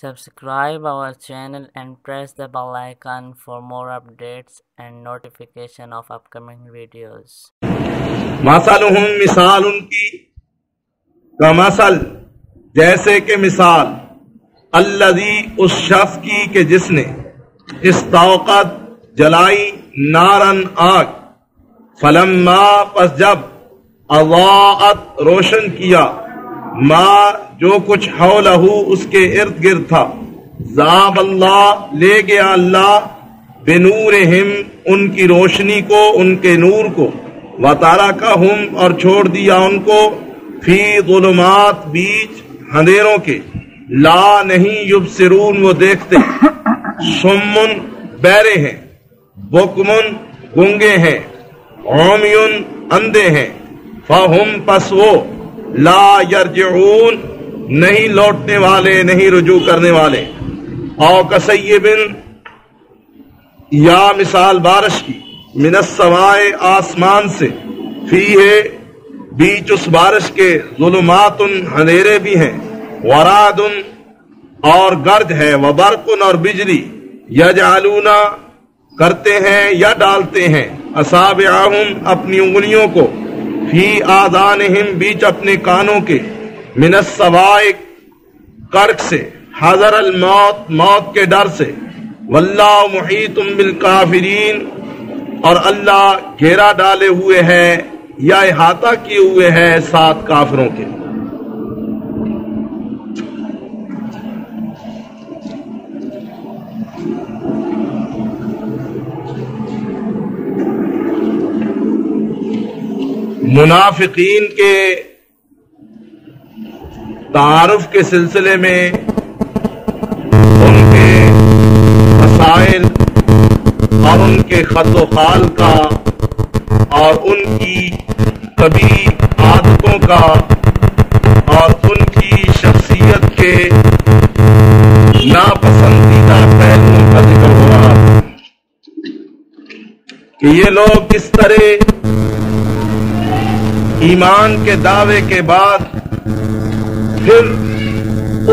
Subscribe our channel and press the bell icon for more updates and notification of upcoming videos. مثلہم مثال ان کی کمثل جیسے کہ مثال الذی اس شخص کی کہ جس نے استوقد جلائی نارن آگ فلما پس جب اضاءت روشن کیا ما جو کچھ حولہ اس کے ارد گرد تھا ذاب اللہ لے گیا اللہ بنورہم ان کی روشنی کو ان کے نور کو وترکہم اور چھوڑ دیا ان کو فی ظلمات بیچ اندھیروں کے لا نہیں یبصرون وہ دیکھتے صمٌ بہرے ہیں بکمٌ گونگے ہیں عمیٌ اندھے ہیں فہم پس وہ لا یرجعون نہیں لوٹنے والے نہیں رجوع کرنے والے او کسیب یا مثال بارش کی من السماء آسمان سے فیہ بیچ اس بارش کے ظلمات اندھیرے بھی ہیں ورعد اور گرج ہے وبرق اور بجلی یجعلون کرتے ہیں یا ڈالتے ہیں اصابعہم اپنی انگلیوں کو فی آذانہم بیچ اپنے کانوں کے من الصواعق کرک سے حذر الموت موت کے ڈر سے واللہ محیط بالکافرین اور اللہ گھیرا ڈالے ہوئے ہے یا احاطہ کیے ہوئے ہے ساتھ کافروں کے منافقین کے تعارف کے سلسلے میں ان کے مسائل اور ان کے خط و خال کا اور ان کی طبی عادتوں کا اور ان کی شخصیت کے ناپسندیدہ پہلوؤں کا ذکر ہو رہا ہے کہ یہ لوگ کس طرح ایمان کے دعوے کے بعد پھر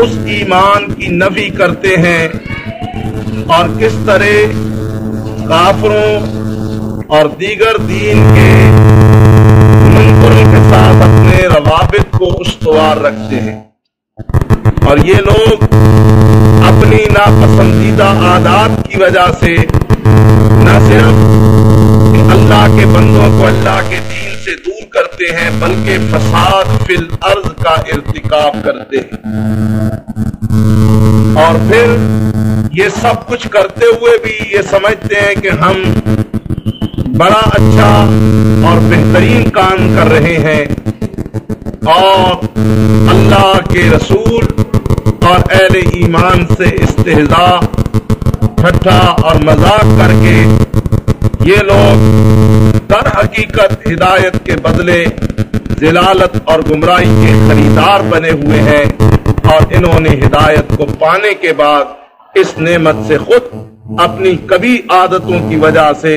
اس ایمان کی نفی کرتے ہیں اور کس طرح کافروں اور دیگر دین کے منکروں کے ساتھ اپنے روابط کو استوار رکھتے ہیں اور یہ لوگ اپنی ناپسندیدہ عادات کی وجہ سے نہ صرف اللہ کے بندوں کو اللہ کے دین سے دور کرتے ہیں بلکہ فساد فی الارض کا ارتکاب کرتے ہیں اور پھر یہ سب کچھ کرتے ہوئے بھی یہ سمجھتے ہیں کہ ہم بڑا اچھا اور بہترین کام کر رہے ہیں اور اللہ کے رسول اور اہل ایمان سے استہزاء ٹھٹھا اور مذاق کر کے یہ لوگ در حقیقت ہدایت کے بدلے ضلالت اور گمراہی کے خریدار بنے ہوئے ہیں اور انہوں نے ہدایت کو پانے کے بعد اس نعمت سے خود اپنی کبھی عادتوں کی وجہ سے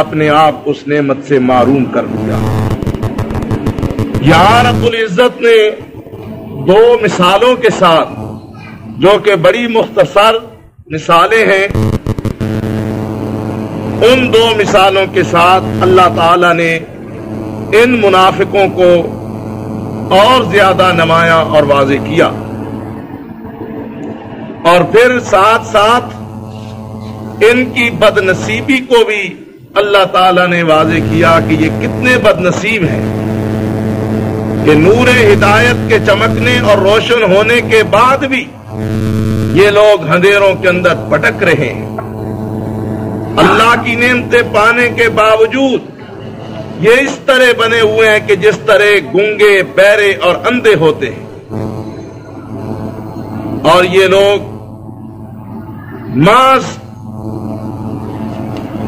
اپنے آپ اس نعمت سے محروم کر دیا۔ یہاں رب العزت نے دو مثالوں کے ساتھ جو کہ بڑی مختصر مثالیں ہیں ان دو مثالوں کے ساتھ اللہ تعالی نے ان منافقوں کو اور زیادہ نمایاں اور واضح کیا اور پھر ساتھ ساتھ ان کی بد نصیبی کو بھی اللہ تعالی نے واضح کیا کہ یہ کتنے بد نصیب ہیں کہ نور ہدایت کے چمکنے اور روشن ہونے کے بعد بھی یہ لوگ اندھیروں کے اندر بھٹک رہے ہیں اللہ کی نعمتیں پانے کے باوجود یہ اس طرح بنے ہوئے ہیں کہ جس طرح گونگے بہرے اور اندھے ہوتے ہیں اور یہ لوگ محض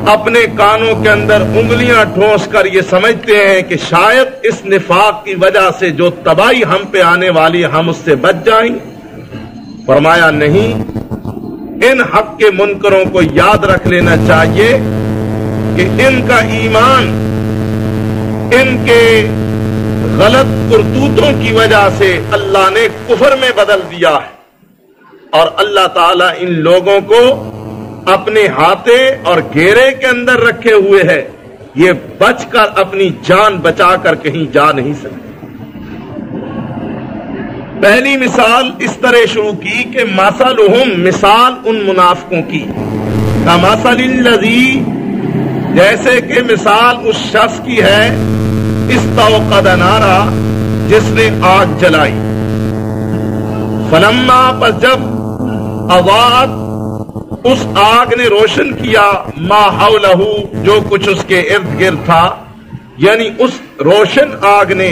اپنے کانوں کے اندر انگلیاں ٹھونس کر یہ سمجھتے ہیں کہ شاید اس نفاق کی وجہ سے جو تباہی ہم پہ آنے والی ہم اس سے بچ جائیں۔ فرمایا نہیں، ان حق کے منکروں کو یاد رکھ لینا چاہیے کہ ان کا ایمان ان کے غلط کرتوتوں کی وجہ سے اللہ نے کفر میں بدل دیا ہے اور اللہ تعالیٰ ان لوگوں کو اپنے ہاتھے اور گھیرے کے اندر رکھے ہوئے ہے، یہ بچ کر اپنی جان بچا کر کہیں جا نہیں سکتے۔ پہلی مثال اس طرح شروع کی کہ مثلہم، مثال ان منافقوں کی، کمثل الذی، جیسے کہ مثال اس شخص کی ہے، استوقد نارا، جس نے آگ جلائی، فلما، پس جب، اضاءت، اس آگ نے روشن کیا، ما حولہ، جو کچھ اس کے ارد گرد تھا، یعنی اس روشن آگ نے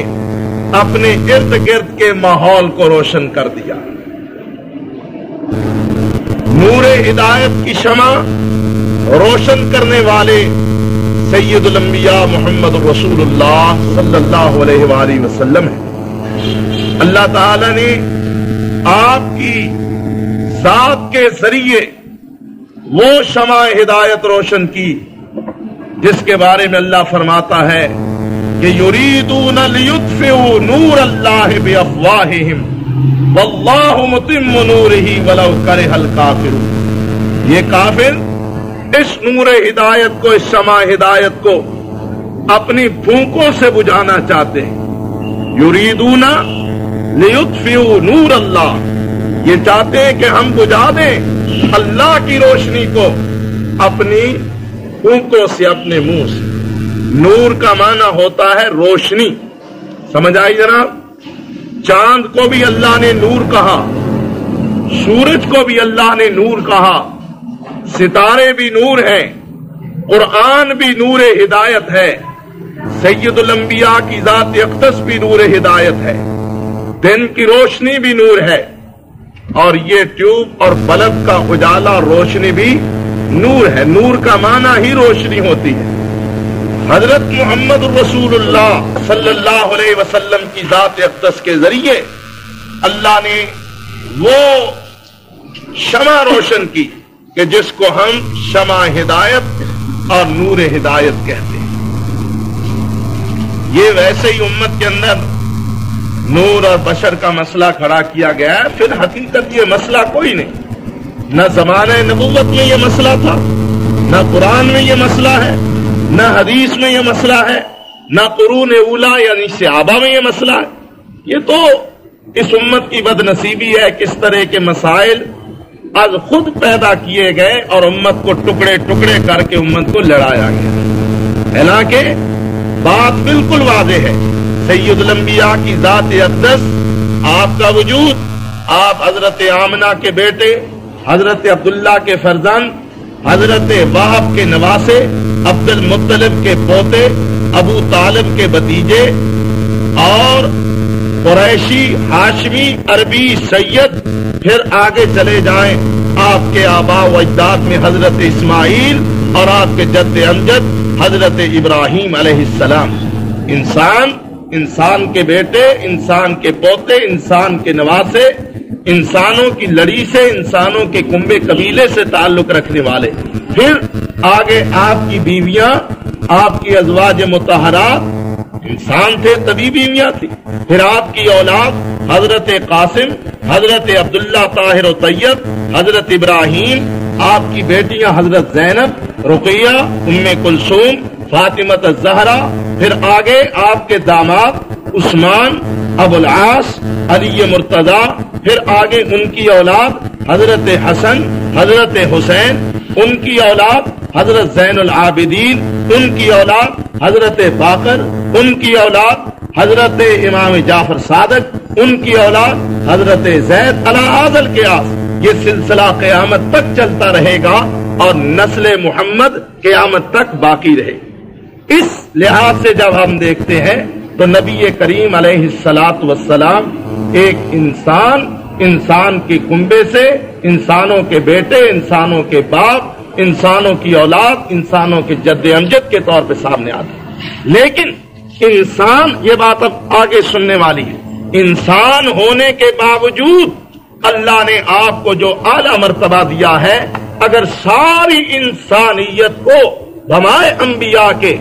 اپنے ارد گرد کے ماحول کو روشن کر دیا۔ نور ہدایت کی شمع روشن کرنے والے سید الانبیاء محمد رسول اللہ صلی اللہ علیہ وآلہ وسلم ہیں۔ اللہ تعالی نے آپ کی ذات کے ذریعے وہ شمع ہدایت روشن کی جس کے بارے میں اللہ فرماتا ہے کہ یریدون لیطفئوا نور اللہ بافواہہم واللہ متم نورہ ولو کرہ الکافرون۔ یہ کافر اس نور ہدایت کو، اس شمع ہدایت کو اپنی پھونکوں سے بجھانا چاہتے ہیں۔ یریدون لیطفئوا نور اللہ، یہ چاہتے ہیں کہ ہم بجھا دیں اللہ کی روشنی کو اپنی پھونکوں سے، اپنے منہ سے۔ نور کا معنی ہوتا ہے روشنی، سمجھ آئی جناب؟ چاند کو بھی اللہ نے نور کہا، سورج کو بھی اللہ نے نور کہا، ستارے بھی نور ہیں، قرآن بھی نور ہدایت ہے، سید الانبیاء کی ذات اقدس بھی نور ہدایت ہے، دن کی روشنی بھی نور ہے، اور یہ ٹیوب اور بلب کا اجالا روشنی بھی نور ہے۔ نور کا معنی ہی روشنی ہوتی ہے۔ حضرت محمد رسول اللہ صلی اللہ علیہ وسلم کی ذات اقدس کے ذریعے اللہ نے وہ شمع روشن کی کہ جس کو ہم شمع ہدایت اور نور ہدایت کہتے ہیں۔ یہ ویسے ہی امت کے اندر نور اور بشر کا مسئلہ کھڑا کیا گیا ہے، پھر حقیقت یہ مسئلہ کوئی نہیں، نہ زمانہ نبوت میں یہ مسئلہ تھا، نہ قرآن میں یہ مسئلہ ہے، نہ حدیث میں یہ مسئلہ ہے، نہ قرون اولا یعنی صحابہ میں یہ مسئلہ ہے۔ یہ تو اس امت کی بد نصیبی ہے، کس طرح کے مسائل از خود پیدا کیے گئے اور امت کو ٹکڑے ٹکڑے کر کے امت کو لڑایا گیا۔ حالانکہ بات بالکل واضح ہے، سید الانبیاء کی ذات اقدس، آپ کا وجود، آپ حضرت آمنہ کے بیٹے، حضرت عبداللہ کے فرزند، حضرت وہب کے نواسے، عبد المطلب کے پوتے، ابو طالب کے بھتیجے، اور قریشی، ہاشمی، عربی، سید، پھر آگے چلے جائیں آپ کے آباء و اجداد میں حضرت اسماعیل اور آپ کے جد امجد حضرت ابراہیم علیہ السلام۔ انسان کے بیٹے، انسان کے پوتے، انسان کے نواسے، انسانوں کی لڑی سے، انسانوں کے کنبے قبیلے سے تعلق رکھنے والے، پھر آگے آپ کی بیویاں، آپ کی ازواج مطہرات انسان تھے، تبھی بیویاں تھی، پھر آپ کی اولاد حضرت قاسم، حضرت عبداللہ طاہر و طیب، حضرت ابراہیم، آپ کی بیٹیاں حضرت زینب، رقیہ، ام کلثوم، فاطمہ الزہرا، پھر آگے آپ کے داماد عثمان، ابو العاص، علی مرتضی، پھر آگے ان کی اولاد حضرت حسن، حضرت حسین، ان کی اولاد حضرت زین العابدین، ان کی اولاد حضرت باقر، ان کی اولاد حضرت امام جعفر صادق، ان کی اولاد حضرت زید، علی ھذا القیاس۔ یہ سلسلہ قیامت تک چلتا رہے گا اور نسل محمد قیامت تک باقی رہے گی۔ اس لحاظ سے جب ہم دیکھتے ہیں تو نبی کریم علیہ الصلاۃ والسلام ایک انسان کے کنبے سے، انسانوں کے بیٹے، انسانوں کے باپ، انسانوں کی اولاد، انسانوں کے جد امجد کے طور پہ سامنے آتے ہیں۔ لیکن انسان، یہ بات اب آگے سننے والی ہے، انسان ہونے کے باوجود اللہ نے آپ کو جو اعلیٰ مرتبہ دیا ہے، اگر ساری انسانیت کو، بمائے انبیاء کے،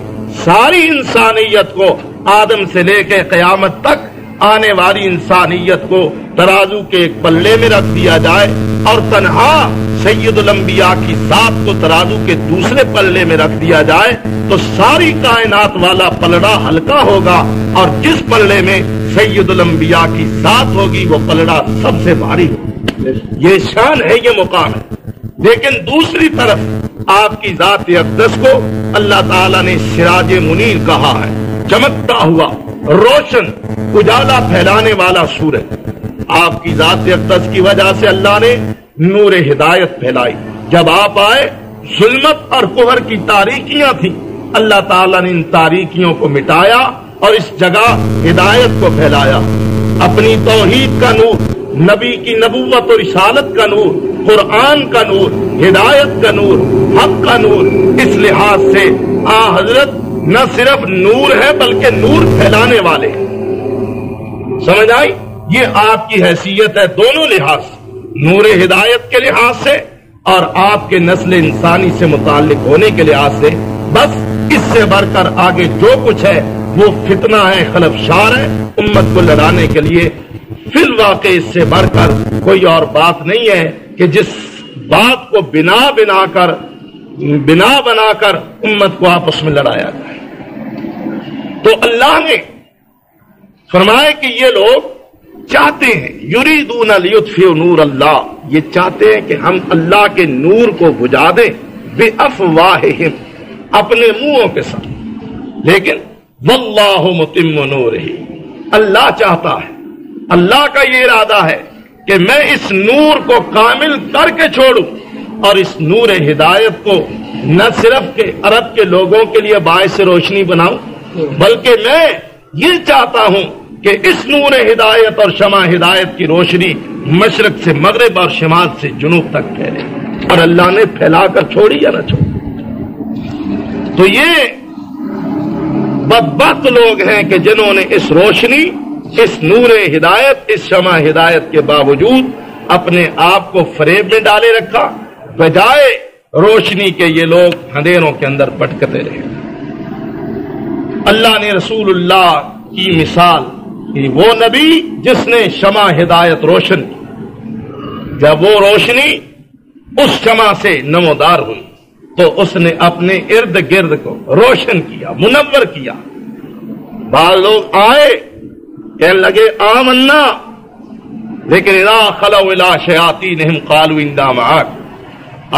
ساری انسانیت کو آدم سے لے کے قیامت تک آنے والی انسانیت کو ترازو کے ایک پلے میں رکھ دیا جائے اور تنہا سید الانبیاء کی ذات کو ترازو کے دوسرے پلے میں رکھ دیا جائے تو ساری کائنات والا پلڑا ہلکا ہوگا، اور جس پلڑے میں سید الانبیاء کی ذات ہوگی وہ پلڑا سب سے بھاری ہوگا۔ یہ شان ہے، یہ مقام ہے۔ لیکن دوسری طرف آپ کی ذات اقدس کو اللہ تعالیٰ نے سراج منیر کہا ہے، چمکتا ہوا روشن اجالا پھیلانے والا سورج۔ آپ کی ذات اقدس کی وجہ سے اللہ نے نور ہدایت پھیلائی۔ جب آپ آئے ظلمت اور کفر کی تاریکیاں تھیں، اللہ تعالیٰ نے ان تاریکیوں کو مٹایا اور اس جگہ ہدایت کو پھیلایا۔ اپنی توحید کا نور، نبی کی نبوت اور رسالت کا نور، قرآن کا نور، ہدایت کا نور، حق کا نور، اس لحاظ سے حضرت نہ صرف نور ہے بلکہ نور پھیلانے والے ہیں۔ سمجھ آئی؟ یہ آپ کی حیثیت ہے دونوں لحاظ سے، نور ہدایت کے لحاظ سے اور آپ کے نسل انسانی سے متعلق ہونے کے لحاظ سے۔ بس اس سے بڑھ کر آگے جو کچھ ہے وہ فتنہ ہے، خلفشار ہے امت کو لڑانے کے لیے۔ فی الواقع اس سے بڑھ کر کوئی اور بات نہیں ہے کہ جس بات کو بنا بنا کر امت کو آپس میں لڑایا جائے۔ تو اللہ نے فرمایا کہ یہ لوگ چاہتے ہیں، یریدون لیطفئوا نور اللہ، یہ چاہتے ہیں کہ ہم اللہ کے نور کو بجھا دیں، بافواہہم، اپنے منہوں کے ساتھ، لیکن واللہ متم نورہ، اللہ چاہتا ہے، اللہ کا یہ ارادہ ہے کہ میں اس نور کو کامل کر کے چھوڑوں اور اس نور ہدایت کو نہ صرف کہ عرب کے لوگوں کے لیے باعث روشنی بناؤں، بلکہ میں یہ چاہتا ہوں کہ اس نور ہدایت اور شمع ہدایت کی روشنی مشرق سے مغرب اور شمال سے جنوب تک پھیلے۔ اور اللہ نے پھیلا کر چھوڑی یا نہ چھوڑی؟ تو یہ بدبخت لوگ ہیں کہ جنہوں نے اس روشنی، اس نور ہدایت، اس شمع ہدایت کے باوجود اپنے آپ کو فریب میں ڈالے رکھا، بجائے روشنی کے یہ لوگ اندھیروں کے اندر بھٹکتے رہے۔ اللہ نے رسول اللہ کی مثال کہ وہ نبی جس نے شمع ہدایت روشن کی، جب وہ روشنی اس شمع سے نمودار ہوئی تو اس نے اپنے ارد گرد کو روشن کیا، منور کیا۔ بعض لوگ آئے کہنے لگے آمنا، لیکن اذا خلوا الی شیاطینہم قالوا انا معک،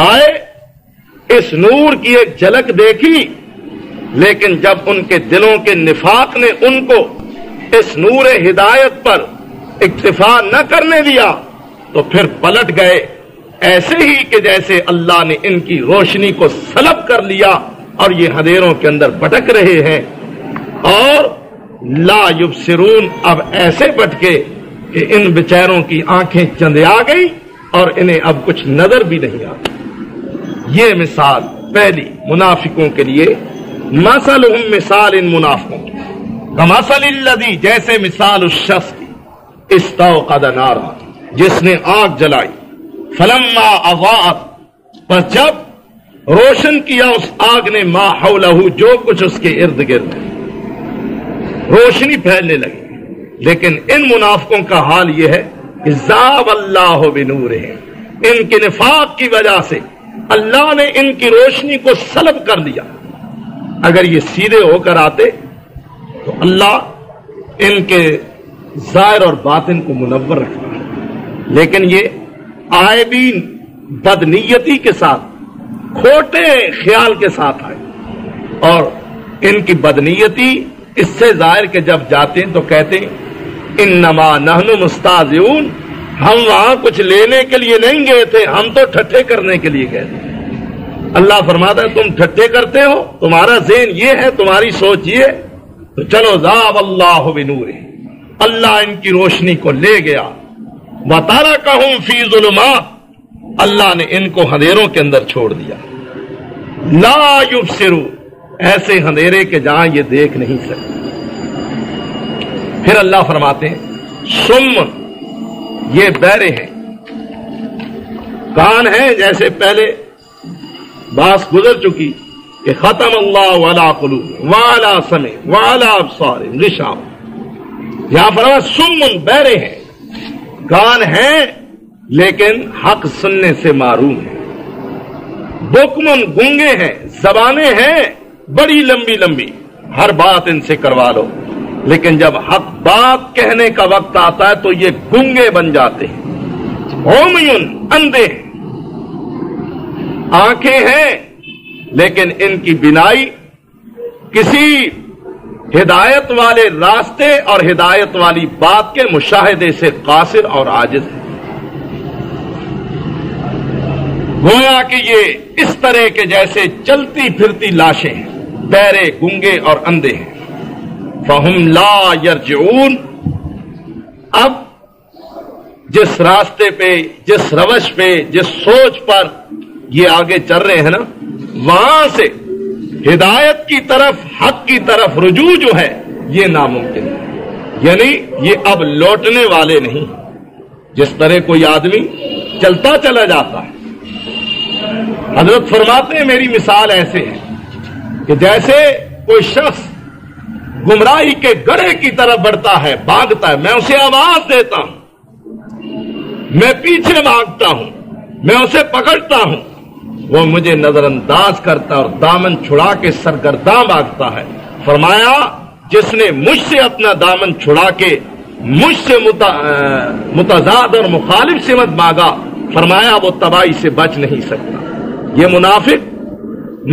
آئے اس نور کی ایک جھلک دیکھی، لیکن جب ان کے دلوں کے نفاق نے ان کو اس نور ہدایت پر اکتفا نہ کرنے دیا تو پھر پلٹ گئے، ایسے ہی کہ جیسے اللہ نے ان کی روشنی کو سلب کر لیا اور یہ اندھیروں کے اندر بھٹک رہے ہیں۔ اور لا یبصرون، اب ایسے بھٹکے کہ ان بیچاروں کی آنکھیں چندیا گئی اور انہیں اب کچھ نظر بھی نہیں آتا۔ یہ مثال پہلی منافقوں کے لیے، مثلہم، مثال ان منافقوں کی، کمثل الذی، جیسے مثال اس شخص کی، استوقد نارا، جس نے آگ جلائی، فلما اضاءت، پس جب روشن کیا اس آگ نے ما حولہ، جو کچھ اس کے ارد گرد ہے، روشنی پھیلنے لگی۔ لیکن ان منافقوں کا حال یہ ہے کہ ذاب اللہ بنورہم، ان کے نفاق کی وجہ سے اللہ نے ان کی روشنی کو سلب کر لیا۔ اگر یہ سیدھے ہو کر آتے تو اللہ ان کے ظاہر اور باطن کو منور رکھتا ہے، لیکن یہ آئے بھی بدنیتی کے ساتھ، کھوٹے خیال کے ساتھ آئے، اور ان کی بدنیتی اس سے ظاہر کہ جب جاتے ہیں تو کہتے ہیں انما نحن مستہزئون، ہم وہاں کچھ لینے کے لیے نہیں گئے تھے، ہم تو ٹھٹھے کرنے کے لیے گئے تھے۔ اللہ فرماتا ہے تم ٹھٹھے کرتے ہو، تمہارا ذہن یہ ہے، تمہاری سوچ یہ ہے، تو چلو ذاب اللہ بنورہ، اللہ ان کی روشنی کو لے گیا، وترکہم فی ظلمات، اللہ نے ان کو اندھیروں کے اندر چھوڑ دیا، لا یبصرون، ایسے اندھیرے کے جہاں یہ دیکھ نہیں سکتے۔ پھر اللہ فرماتے ہیں سم، یہ بہرے ہیں، کان ہیں، جیسے پہلے بات گزر چکی کہ ختم اللہ علی قلوب وعلی سمع وعلی ابصار غشاوہ، یہاں فرمایا سمن بہرے ہیں، کان ہیں لیکن حق سننے سے معروم ہیں، بکمن گونگے ہیں، زبانیں ہیں بڑی لمبی لمبی، ہر بات ان سے کروا لو، لیکن جب حق بات کہنے کا وقت آتا ہے تو یہ گونگے بن جاتے ہیں، عمیٌ اندھے ہیں، آنکھیں ہیں لیکن ان کی بینائی کسی ہدایت والے راستے اور ہدایت والی بات کے مشاہدے سے قاصر اور عاجز ہے۔ گویا کہ یہ اس طرح کے جیسے چلتی پھرتی لاشیں ہیں، بہرے گونگے اور اندھے ہیں۔ فہم لا یرجعون، اب جس راستے پہ، جس روش پہ، جس سوچ پر یہ آگے چل رہے ہیں نا، وہاں سے ہدایت کی طرف، حق کی طرف رجوع جو ہے یہ ناممکن ہے، یعنی یہ اب لوٹنے والے نہیں۔ جس طرح کوئی آدمی چلتا چلا جاتا ہے، حضرت فرماتے ہیں میری مثال ایسے ہے کہ جیسے کوئی شخص گمراہی کے گڑھے کی طرف بڑھتا ہے، بھاگتا ہے، میں اسے آواز دیتا ہوں، میں پیچھے بھاگتا ہوں، میں اسے پکڑتا ہوں، وہ مجھے نظر انداز کرتا اور دامن چھڑا کے سرگرداں بھاگتا ہے۔ فرمایا جس نے مجھ سے اپنا دامن چھڑا کے مجھ سے متضاد اور مخالف سمت مانگا، فرمایا وہ تباہی سے بچ نہیں سکتا۔ یہ منافق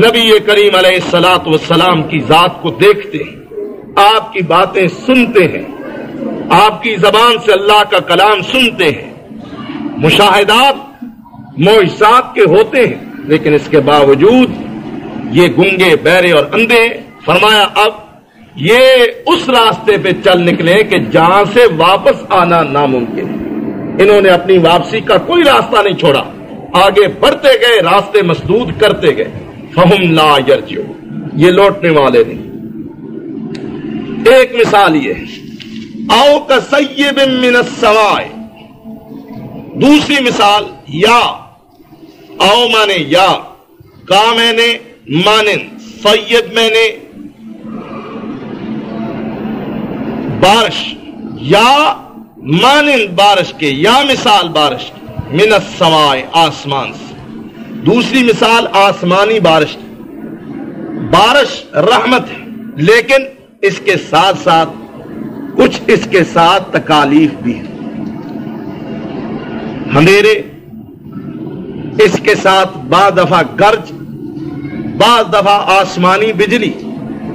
نبی کریم علیہ الصلوۃ والسلام کی ذات کو دیکھتے ہیں، آپ کی باتیں سنتے ہیں، آپ کی زبان سے اللہ کا کلام سنتے ہیں، مشاہدات معجزات کے ہوتے ہیں، لیکن اس کے باوجود یہ گنگے، بہرے اور اندھے۔ فرمایا اب یہ اس راستے پہ چل نکلے کہ جہاں سے واپس آنا ناممکن ہے۔ انہوں نے اپنی واپسی کا کوئی راستہ نہیں چھوڑا، آگے بڑھتے گئے، راستے مسدود کرتے گئے۔ فہم لا یرجعون، یہ لوٹنے والے نہیں۔ ایک مثال یہ ہے، او کصیب من السماء، دوسری مثال یا، او مانے یا، کا میں نے مانند، سید میں نے بارش، یا مانند بارش کے، یا مثال بارش کی، من السماء آسمان سے، دوسری مثال آسمانی بارش کی۔ بارش رحمت ہے، لیکن اس کے ساتھ ساتھ کچھ اس کے ساتھ تکالیف بھی ہے، اندھیرے، اس کے ساتھ بعض دفعہ گرج، بعض دفعہ آسمانی بجلی،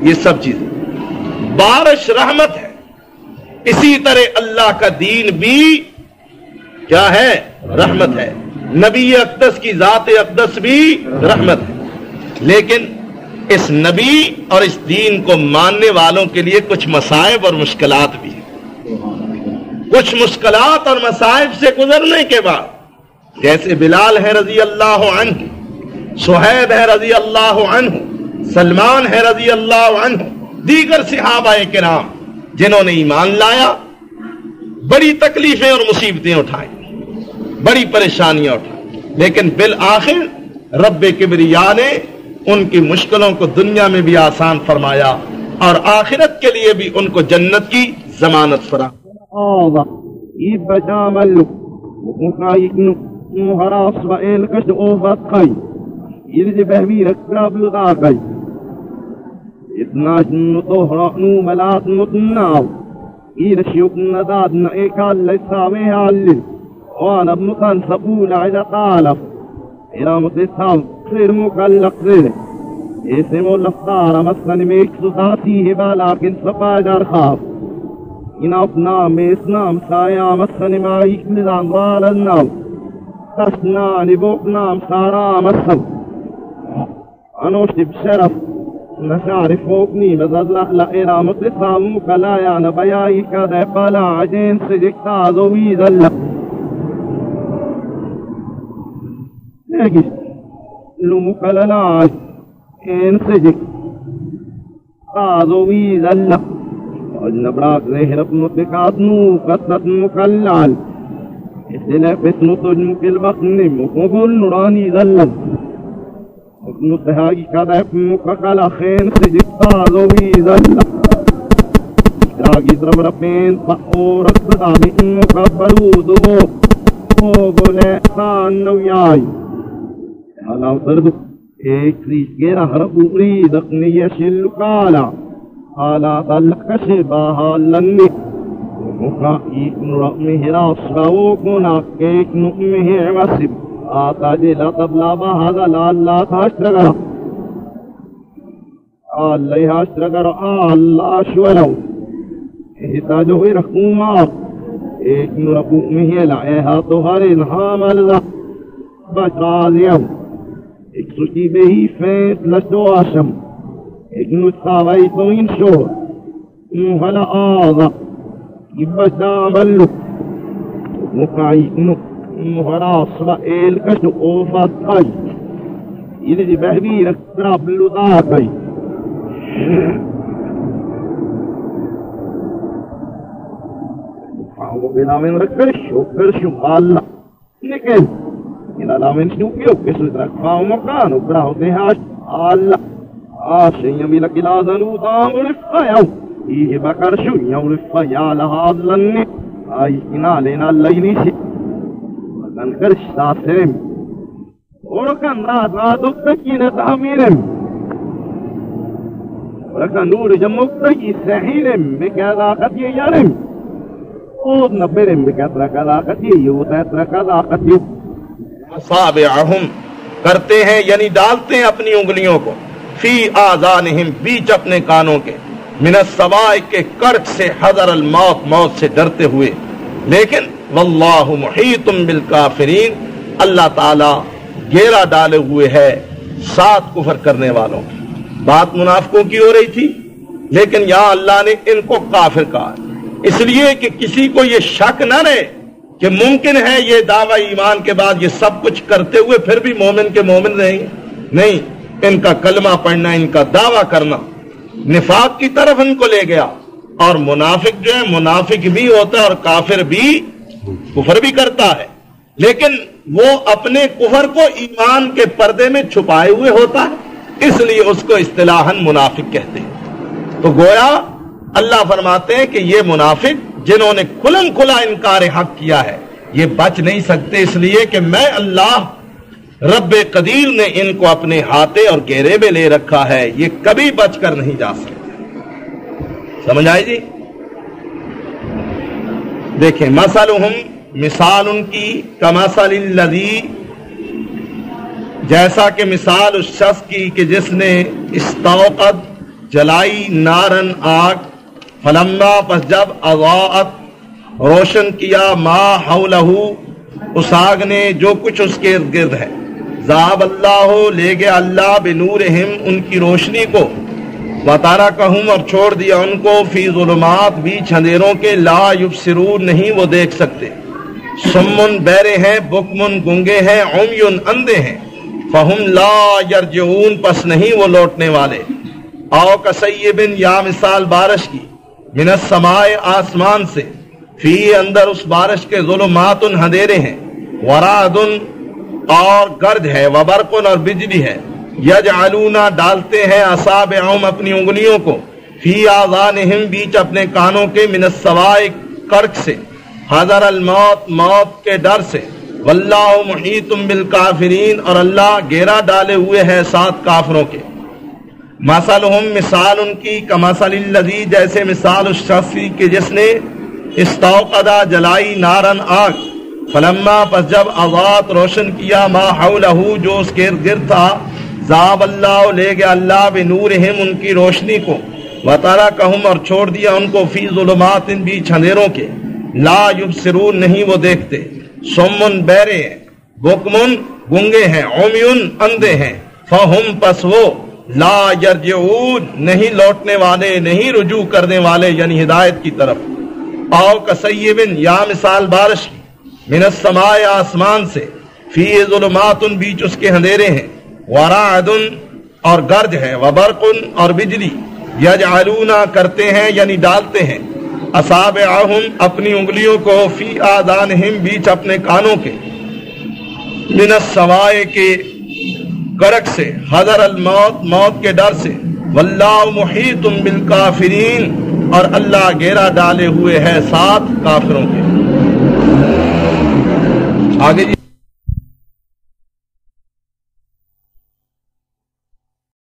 یہ سب چیزیں۔ بارش رحمت ہے، اسی طرح اللہ کا دین بھی کیا ہے؟ رحمت ہے۔ نبی اقدس کی ذات اقدس بھی رحمت ہے، لیکن اس نبی اور اس دین کو ماننے والوں کے لیے کچھ مصائب اور مشکلات بھی ہیں۔ کچھ مشکلات اور مصائب سے گزرنے کے بعد، جیسے بلال ہے رضی اللہ عنہ، صہیب ہے رضی اللہ عنہ، سلمان ہے رضی اللہ عنہ، دیگر صحابہ کرام جنہوں نے ایمان لایا، بڑی تکلیفیں اور مصیبتیں اٹھائیں، بڑی پریشانیاں اٹھائیں، لیکن بالآخر رب کبریا نے ان کی مشکلوں کو دنیا میں بھی آسان فرمایا اور آخرت کے لیے بھی ان کو جنت کی ضمانت فراہم۔ اتنا تو ہرانو ملات متناو ایرشیوک نداد نائکال لساوی حالل وانا ابنتان سبول عیدہ قالف ارامت اسام خیر مکلق زیر اسمو لفتار مسلن میکسو ذاتی حبالا کن سپا جار خواب ان افنام اسنام سایا مسلن مائک لزان ضال النام تشنان بوکنام سارا مسلن انوشت بشرف نشعر فوقني بذلح لإرام تسامو كلايا نبياي كذا بلا عجين سجكتا ذوي ذلق نجس لمك للاج إن سجك ذوي ذلق وجنبراك زهرب نتكات نو قطت مكلال استلافت نتجمك البطن مقبول نراني ذلق نتهاجي كذا مكاكلا خين سجكتا ذوي ذلق کی طرف رفین اور اقتدام مقبلود ہو بولے احسان نویائی حالا درد ایک ریش گیرہ ربوری دقنی یشل کالا حالا تلقش باہا لنگی مقائق رقمه راصره كناك كيك نقمه عوسب آتاجي لا تبلا بهذا لا تاشتغر الله اشتغر الله شولو احتاجه رقوما ایک رقمه لعيها طهرين حامل ذا بشازيهم ایک سوچی بهی فیت لشتو آشم ایک نتخاویتو ان شور مهلا آذا يبدا بلو مقاينو مهراس رائل كشو اوفات خي يلي بهبي ركترا بلو داكي فاهمو بلا من ركرشو الله لكن إلا لا من شنوكيو كسو تركفاو مكانو براو دهاش الله آشين يميلا كلا ذنو دام رفايو یہ بکر شو یور فیال حاضلن آئی کنا لینا لینی سی وکن کرش ساسرم ورکن رات اکتکین تعمیرم ورکن نور جمکتکی سحیرم بکذاقت یرم خود نبرم بکترکذاقت یوترکذاقت اصابعہم کرتے ہیں یعنی ڈالتے ہیں اپنی انگلیوں کو فی آذانہم بیچ اپنے کانوں کے من السماء کے کڑک سے حذر الموت موت سے ڈرتے ہوئے لیکن واللہ محیط بالکافرین اللہ تعالی گھیرا ڈالے ہوئے ہے ساتھ کفر کرنے والوں کی بات منافقوں کی ہو رہی تھی لیکن یہاں اللہ نے ان کو کافر کہا اس لیے کہ کسی کو یہ شک نہ رہے کہ ممکن ہے یہ دعوی ایمان کے بعد یہ سب کچھ کرتے ہوئے پھر بھی مومن کے مومن رہیں گے نہیں ان کا کلمہ پڑھنا ان کا دعویٰ کرنا نفاق کی طرف ان کو لے گیا اور منافق جو ہے منافق بھی ہوتا ہے اور کافر بھی کفر بھی کرتا ہے لیکن وہ اپنے کفر کو ایمان کے پردے میں چھپائے ہوئے ہوتا ہے اس لیے اس کو اصطلاحاً منافق کہتے ہیں تو گویا اللہ فرماتے ہیں کہ یہ منافق جنہوں نے کھلم کھلا انکار حق کیا ہے یہ بچ نہیں سکتے اس لیے کہ میں اللہ رب قدیر نے ان کو اپنے ہاتھے اور گھیرے میں لے رکھا ہے یہ کبھی بچ کر نہیں جا سکتے سمجھ آئی جی دیکھیں مثلہم مثال ان کی کمثل الذی جیسا کہ مثال اس شخص کی کہ جس نے استوقد جلائی نارن آگ فلما پس جب اضاءت روشن کیا ما حولہ اس آگ نے جو کچھ اس کے ارد گرد ہے ذاب اللہ لے گیا اللہ بنورہم ان کی روشنی کو وترکہم اور چھوڑ دیا ان کو فی ظلمات بیچ اندھیروں کے لا یبصرون نہیں وہ دیکھ سکتے صمٌ بہرے ہیں بکمٌ گنگے ہیں عمیٌ اندھے ہیں فہم لا یرجعون پس نہیں وہ لوٹنے والے او کصیب یا مثال بارش کی من السماء آسمان سے فی اندر اس بارش کے ظلمات اندھیرے ہیں ورعد اور گرج ہے وبرق اور بجلی ہے یجعلون ڈالتے ہیں اصابعہم اپنی انگلیوں کو فی آذانہم بیچ اپنے کانوں کے من السماء کڑک سے حذر الموت موت کے ڈر سے واللہ محیط بالکافرین اور اللہ گھیرا ڈالے ہوئے ہے ساتھ کافروں کے مثلہم مثال ان کی کمثل الذی جیسے مثال اس شخص کی جس نے استوقدا جلائی نارن آگ فلما پس جب اضاءت روشن کیا ما حولہ جو اس کے ارد گرد تھا ذاب اللہ لے گیا اللہ بنورہم ان کی روشنی کو وترکہم اور چھوڑ دیا ان کو فی ظلمات بیچ اندھیروں کے لا یبصرون نہیں وہ دیکھتے صمٌ بہرے ہیں بکمٌ گنگے ہیں عمیٌ اندھے ہیں فہم پس وہ لا یرجعون نہیں لوٹنے والے نہیں رجوع کرنے والے یعنی ہدایت کی طرف او کصیب یا مثال بارش کی من السماء آسمان سے فی ظلمات بیچ اس کے اندھیرے ہیں ورعد اور گرج ہے وبرق اور بجلی یجعلون کرتے ہیں یعنی ڈالتے ہیں اصابعہم اپنی انگلیوں کو فی آذانہم بیچ اپنے کانوں کے من السماء کے کڑک سے حذر الموت موت کے ڈر سے واللہ محیط بالکافرین اور اللہ گھیرا ڈالے ہوئے ہے ساتھ کافروں کے. آگے جی.